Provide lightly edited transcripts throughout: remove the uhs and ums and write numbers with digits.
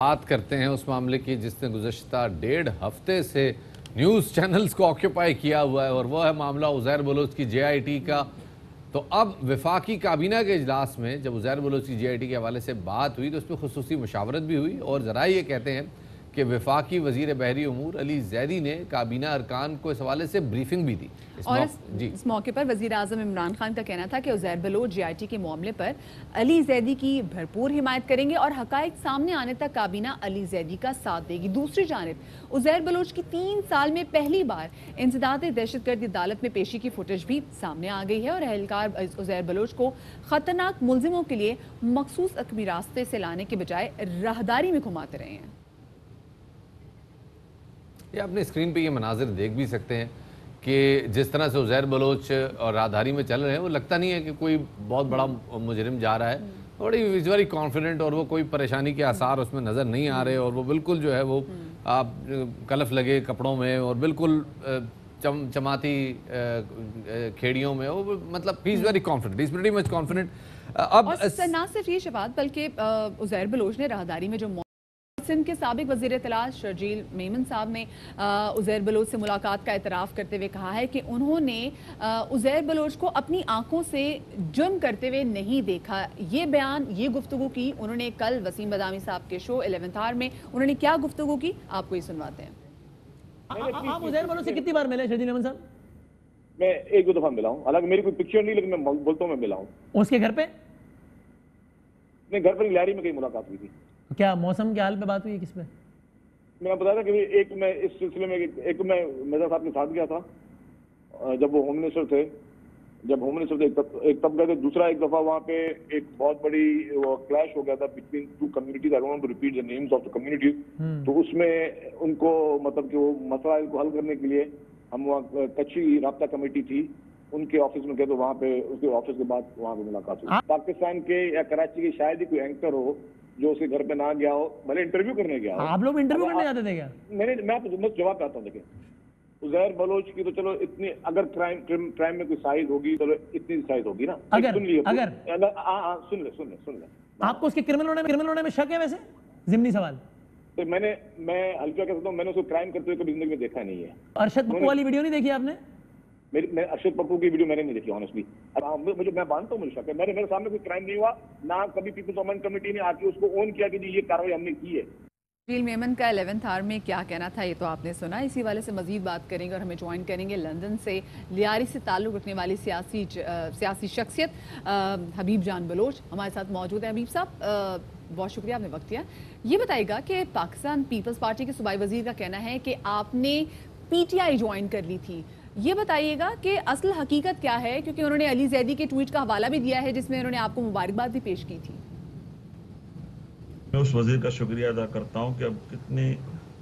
बात करते हैं उस मामले की जिसने गुज़श्ता 1.5 हफ्ते से न्यूज़ चैनल्स को ऑक्यूपाई किया हुआ है, और वह है मामला उज़ैर बलोच की JIT का। तो अब वफाकी काबीना के इजलास में जब उज़ैर बलोच की JIT के हवाले से बात हुई तो उस पर खुसूसी मशावरत भी हुई, और ज़रा ये कहते हैं कि वफाकी वज़ीर बहरी अमूर अली जैदी ने काबीना अरकान को इस हवाले से ब्रीफिंग भी दी। इस मौके पर वज़ीर आज़म इमरान खान का कहना था कि उज़ैर बलोच JIT के मामले पर अली जैदी की भरपूर हिमायत करेंगे और हक़ाइक़ सामने आने तक काबीना अली जैदी का साथ देगी। दूसरी जानिब उज़ैर बलोच की 3 साल में पहली बार इंसदाद दहशतगर्दी अदालत में पेशी की फुटेज भी सामने आ गई है, और एहलकार उज़ैर बलोच को खतरनाक मुलजिमों के लिए मखसूस अकमी रास्ते से लाने के बजाय राहदारी में घुमाते रहे हैं। ये अपने स्क्रीन पे ये मनाजिर देख भी सकते हैं कि जिस तरह से उज़ैर बलोच और राहदारी में चल रहे हैं, वो लगता नहीं है कि कोई बहुत बड़ा मुजरिम जा रहा है। थोड़ी वेरी कॉन्फिडेंट, और वो कोई परेशानी के आसार उसमें नज़र नहीं आ रहे, और वो बिल्कुल जो है वो आप कलफ लगे कपड़ों में और बिल्कुल चमाती खेड़ियों में, वो मतलब he is very confident, he is pretty much confident. अब ना सिर्फ ये शबाद, बल्कि उज़ैर बलोच ने राहदारी में जो सिंध के साबिक वज़ीर इत्तलात शर्जील मेमन साहब ने उज़ैर बलोच से मुलाकात का एतराफ़ करते हुए कहा है कि उन्होंने उज़ैर बलोच को अपनी आंखों से जुर्म करते हुए नहीं देखा। ये बयान, ये गुफ्तगू की उन्होंने कल वसीम बदामी साहब के शो 11th आवर में। उन्होंने क्या गुफ्तगू की, आपको ये सुनवाते हैं। आप उज़ैर बलोच से कितनी बार मिले शर्जील मेमन साहब? मैं 1-2 दफा मिला हूँ, हालांकि मेरी कोई पिक्चर नहीं, लेकिन मैं बोलता हूँ मैं मिला हूँ। उसके घर पे? नहीं, घर पर लियारी में कहीं मुलाकात हुई थी। क्या मौसम के हाल पे बात हुई? किस पे? मैंने बताया था कि एक मैं इस सिलसिले में एक मैं मिर्जा साहब के साथ गया था जब वो होम मिनिस्टर थे। जब होम मिनिस्टर थे एक तब गए थे, दूसरा एक दफा वहाँ पे एक बहुत बड़ी वो क्लैश हो गया था between 2 communities. I don't want to repeat the names of the communities. तो उसमें उनको मतलब कि वो मसला को हल करने के लिए हम वहाँ कच्ची राब्ता कमेटी थी, उनके ऑफिस में गए, तो वहाँ पे उसके ऑफिस के बाद वहाँ पे मुलाकात हुई। पाकिस्तान के या कराची के शायद ही कोई एंकर हो जो उसके घर पे ना गया हो, भले इंटरव्यू करने गया हो। आप लोग इंटरव्यू करने जाते थे क्या? मैं आपको जवाब आता हूँ। देखिए, उज़ैर बलोच की तो चलो इतनी, अगर क्राइम में कोई साइज होगी, चलो इतनी साइज होगी ना। सुन ले आपको उसके क्रिमिनल होने में शक है? वैसे जिमनी सवाल। तो मैं हल्का कह सकता हूँ, मैंने उसको क्राइम करते हुए कभी जिंदगी में देखा नहीं है। अरशद पप्पू वाली वीडियो नहीं देखी आपने? मैं अरशद पप्पू की वीडियो मैंने नहीं देखी ऑनेस्टली। मुझे, मैं मानता हूँ मुझे शक है। मेरे सामने कोई क्राइम नहीं हुआ, ना कभी पीपल्स अमेंडमेंट कमेटी ने आके उसको ओन किया कि ये कार्रवाई हमने की है। शर्जील मेमन का 11th आवर में क्या कहना था, ये तो आपने सुना। इसी वाले से मजीद बात करेंगे, और हमें ज्वाइन करेंगे लंदन से लियारी से ताल्लुक़ रखने वाली सियासी शख्सियत हबीब जान बलोच हमारे साथ मौजूद है। हबीब साहब, बहुत शुक्रिया, आपने वक्त दिया। ये बताइएगा कि पाकिस्तान पीपल्स पार्टी के सूबाई वजीर का कहना है कि आपने PTI ज्वाइन कर ली थी। ये बताइएगा कि असल हकीकत क्या है, क्योंकि उन्होंने अली जैदी के ट्वीट का हवाला भी दिया है जिसमें उन्होंने आपको मुबारकबाद भी पेश की थी। मैं उस वजीर का शुक्रिया अदा करता हूं कि अब कितने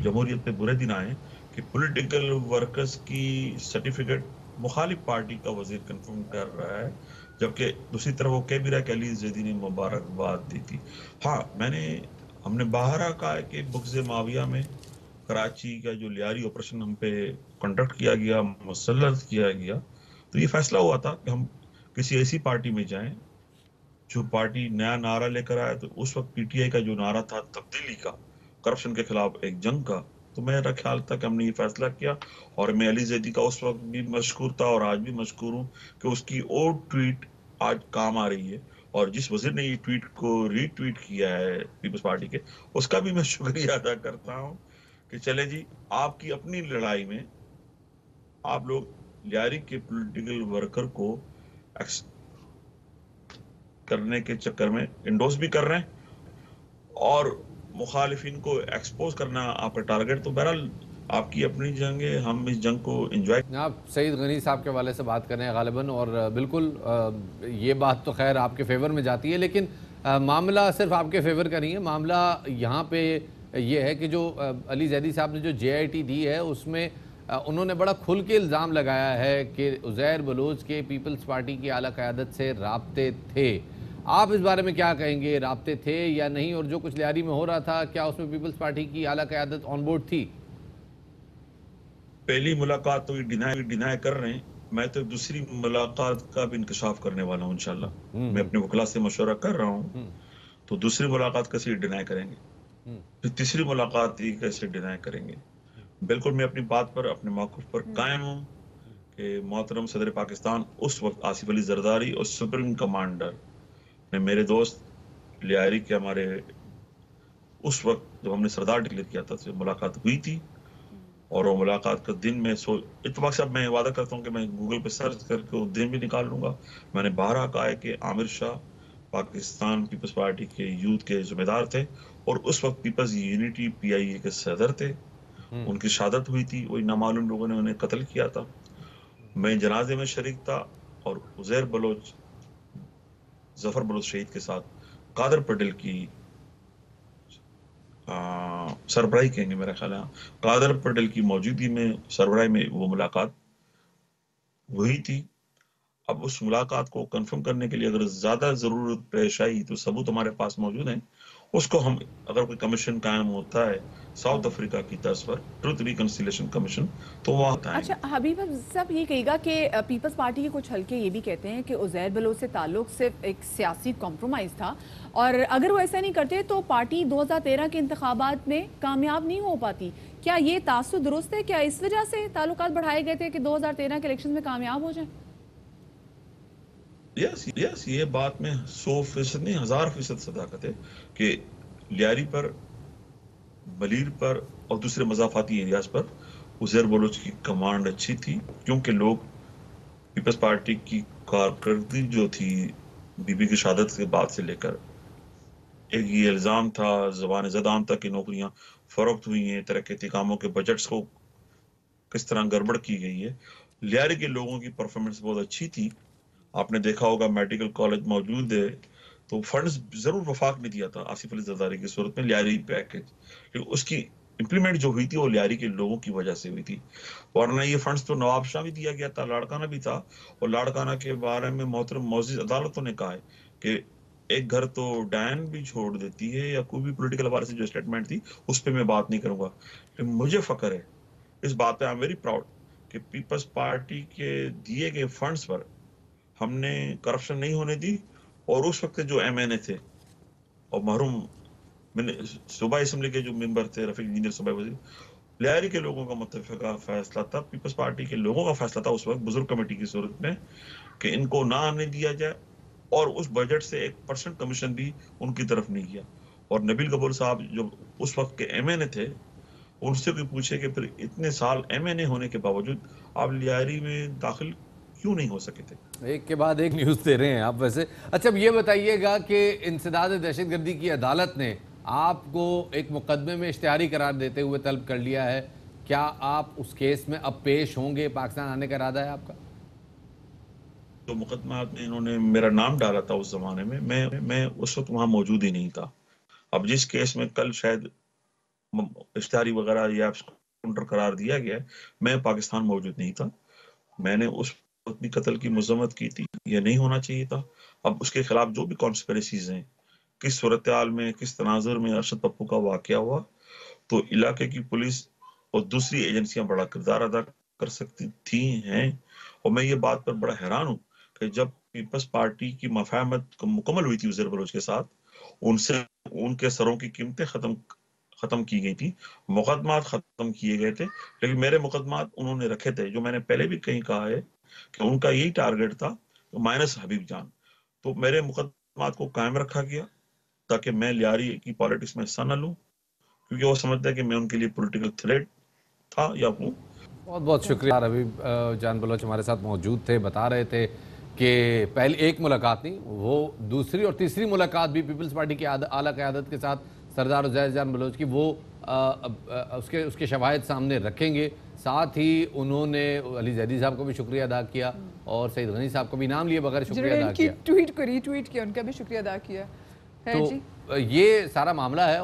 जमहूरियत पे बुरे दिन आए कि पॉलिटिकल वर्कर्स की सर्टिफिकेट मुखालिफ पार्टी का वजीर कंफर्म कर रहा है, जबकि दूसरी तरफ वो कह भी रहा है कि अली जैदी ने मुबारकबाद दी थी। हाँ, हमने बाहर कहा है कि बुग़्ज़ माविया में कराची का जो लियारी ऑपरेशन हम पे कंडक्ट किया गया, मुसल्लत किया गया, तो ये फैसला हुआ था कि हम किसी ऐसी पार्टी में जाएं जो पार्टी नया नारा लेकर आए। तो उस वक्त PTI का जो नारा था तब्दीली का, करप्शन के खिलाफ एक जंग का, तो मेरा ख्याल था कि हमने ये फैसला किया। और मैं अली जैदी का उस वक्त भी मशकूर था और आज भी मशकूर हूँ कि उसकी और ट्वीट आज काम आ रही है, और जिस वजीर ने ये ट्वीट को रीट्वीट किया है पीपल्स पार्टी के, उसका भी मैं शुक्रिया अदा करता हूँ कि चले जी, आपकी अपनी लड़ाई में आप लोग लियारी के पॉलिटिकल वर्कर को करने के चक्कर में इंडोर्स भी कर रहे हैं, और मुखालिफिन को एक्सपोज करना आपका टारगेट। तो बहरहाल आपकी अपनी जंग है, हम इस जंग को एंजॉय। आप सईद गनी साहब के हवाले से बात कर रहे हैं गालिबन, और बिल्कुल ये बात तो खैर आपके फेवर में जाती है, लेकिन मामला सिर्फ आपके फेवर का नहीं है। मामला यहाँ पे ये है कि जो अली जैदी साहब ने जो JIT दी है उसमें उन्होंने बड़ा खुल के इल्ज़ाम लगाया है कि उज़ैर बलोच के पीपल्स पार्टी की आला क़यादत से राब्ते थे। आप इस बारे में क्या कहेंगे, राब्ते थे या नहीं, और जो कुछ लियारी में हो रहा था क्या उसमें पीपल्स पार्टी की आला क़यादत ऑन बोर्ड थी? पहली मुलाकात तो डिनाई कर रहे हैं, मैं तो दूसरी मुलाकात का भी इंकशाफ करने वाला हूँ इंशाल्लाह। मैं अपने वकला से मशवरा कर रहा हूँ, तो दूसरी मुलाकात कैसे डिनाई करेंगे। फिर तीसरी मुलाकात ही कैसे डिनाई करेंगे। बिल्कुल मैं अपनी बात पर, अपने मौक़िफ़ पर कायम हूँ कि मोहतरम सदर पाकिस्तान उस वक्त आसिफ अली जरदारी और सुप्रीम कमांडर ने मेरे दोस्त लियारी के हमारे उस वक्त जब हमने सरदार डिक्लेयर किया था तो मुलाकात हुई थी। और वो मुलाकात का दिन मैं इत्तेफाक से अब मैं वादा करता हूँ कि मैं गूगल पे सर्च करके वो दिन भी निकाल लूंगा। मैंने बारहा कहा है कि आमिर शाह पाकिस्तान पीपल्स पार्टी के यूथ के जिम्मेदार थे और उस वक्त पीपल्स यूनिटी PIA के सदर थे। उनकी शहादत हुई थी, वही नामालूम लोगों ने उन्हें कत्ल किया था। मैं जनाजे में शरीक था और उज़ैर बलोच, जफर बलोच शहीद के साथ कादर पटेल की सरबराही कहेंगे मेरा ख्याल है, कादर पटेल की मौजूदगी में सरबराही में वो मुलाकात हुई थी। अब उस मुलाकात को कंफर्म करने के लिए अगर ज्यादा जरूरत पेश आई तो सबूत हमारे पास मौजूद हैं। उसको हम, अगर कोई कमीशन कायम होता है साउथ अफ्रीका की तर्ज पर, ट्रुथ रिकंसिलिएशन कमीशन, तो वहाँ अच्छा हबीब साहब ये कहेगा कि पीपल्स पार्टी के कुछ हल्के ये भी कहते हैं कि उज़ैर बलोच से ताल्लुक सिर्फ एक सियासी कॉम्प्रोमाइज़ था और अगर वो ऐसा नहीं करते तो पार्टी 2013 के इंतखाबात में कामयाब नहीं हो पाती। क्या ये तासुर दुरुस्त है? क्या इस वजह से ताल्लुकात बढ़ाए गए थे कि 2013 के इलेक्शन में कामयाब हो जाए? यस, ये बात में 100% नहीं 1000% सदाकत है कि लियारी पर, बलीर पर और दूसरे मजाफाती एरियाज पर उज़ैर बलोच की कमांड अच्छी थी, क्योंकि लोग पीपल्स पार्टी की कारकर्दगी जो थी बीबी की शहादत के बाद से लेकर, एक ये इल्ज़ाम था ज़बान ज़दाम तक की नौकरियां फरोख्त हुई हैं, तरक्की कामों के बजट्स को किस तरह गड़बड़ की गई है। लियारी के लोगों की परफॉर्मेंस बहुत अच्छी थी। आपने देखा होगा मेडिकल कॉलेज मौजूद है, तो फंड्स जरूर वफाक ने दिया था आसिफ अली जरदारी की सूरत में लियारी पैकेज, लेकिन उसकी इंप्लीमेंट जो हुई थी वो लियारी के लोगों की वजह से हुई थी। वरना ये फंड्स तो नवाब शाह भी दिया गया था, लाड़काना भी था। और लाड़काना के बारे में मोहतरम मौजूद अदालतों ने कहा है कि एक घर तो डैन भी छोड़ देती है, या कोई भी पोलिटिकल हवाले से जो स्टेटमेंट थी उस पर मैं बात नहीं करूंगा। लेकिन मुझे फख्र है इस बात पे, आई एम वेरी प्राउड कि पीपल्स पार्टी के दिए गए फंड्स पर हमने करप्शन नहीं होने दी। और उस वक्त जो MNA थे और महरूम सूबाई असम्बली के जो मेंबर थे, रफीक इंजीनियर सूबाई वजीर, लियारी के लोगों का मुत्तफिका फैसला था, पीपल्स पार्टी के लोगों का फैसला था उस वक्त बुजुर्ग कमेटी की सूरत में कि इनको ना आने दिया जाए, और उस बजट से 1% कमीशन भी उनकी तरफ नहीं किया। और नबील कपूर साहब जो उस वक्त के MNA थे, उनसे भी पूछे कि फिर इतने साल MNA होने के बावजूद आप लियारी में दाखिल क्यों नहीं हो सके थे। एक के बाद एक न्यूज़ दे रहे हैं आप वैसे। अच्छा अब ये बताइएगा कि इंसदाद दहशतगर्दी की अदालत ने आपको एक मुकदमे में इश्तिहारी करार देते हुए तलब कर लिया है। क्या आप उस केस में अब पेश होंगे? पाकिस्तान आने का इरादा है आपका? तो मुकदमा में इन्होंने मेरा नाम डाला था उस जमाने में, मैं उस वक्त वहां मौजूद ही नहीं था। अब जिस केस में कल शायद इश्तिहारी वगैरह या काउंटर करार दिया गया है, मैं पाकिस्तान मौजूद नहीं था। मैंने उस वक्त भी कत्ल की मजम्मत की थी, यह नहीं होना चाहिए था। अब उसके खिलाफ जो भी कॉन्स्पिरेसीज हैं, किस सूरत हाल में, किस तनाजुर में अरशद पप्पू का वाकया हुआ, तो इलाके की पुलिस और दूसरी एजेंसियां बड़ा किरदार अदा कर सकती थी हैं। और मैं ये बात पर बड़ा हैरान हूँ कि जब पीपल्स पार्टी की मफाहमत मुकम्मल हुई थी उज़ैर बलोच के साथ, उनसे उनके सरों की कीमतें खत्म की गई थी, मुकदमात खत्म किए गए थे, लेकिन मेरे मुकदमात उन्होंने रखे थे। जो मैंने पहले भी कहीं कहा है कि उनका यही टारगेट था, तो माइनस हबीब जान, तो मेरे मुकदमात को कायम रखा गया ताकि मैं लियारी की पॉलिटिक्स में हिस्सा न लूं, क्योंकि वो समझते हैं कि मैं उनके लिए पॉलिटिकल थ्रेट था या हूं। बहुत बहुत शुक्रिया। हबीब जान बलोच हमारे साथ मौजूद थे, बता रहे थे कि पहली एक मुलाकात नहीं, वो दूसरी और तीसरी मुलाकात भी पीपल्स पार्टी की आला क़यादत के साथ सरदार उज़ैर जान बलोच की वो उसके शवाहिद सामने रखेंगे। साथ ही उन्होंने अली जैदी साहब को भी शुक्रिया अदा किया और सईद गनी साहब को भी नाम लिए बगैर शुक्रिया अदा किया, ट्वीट को रीट्वीट किया, उनका भी शुक्रिया अदा किया। तो ये सारा मामला है।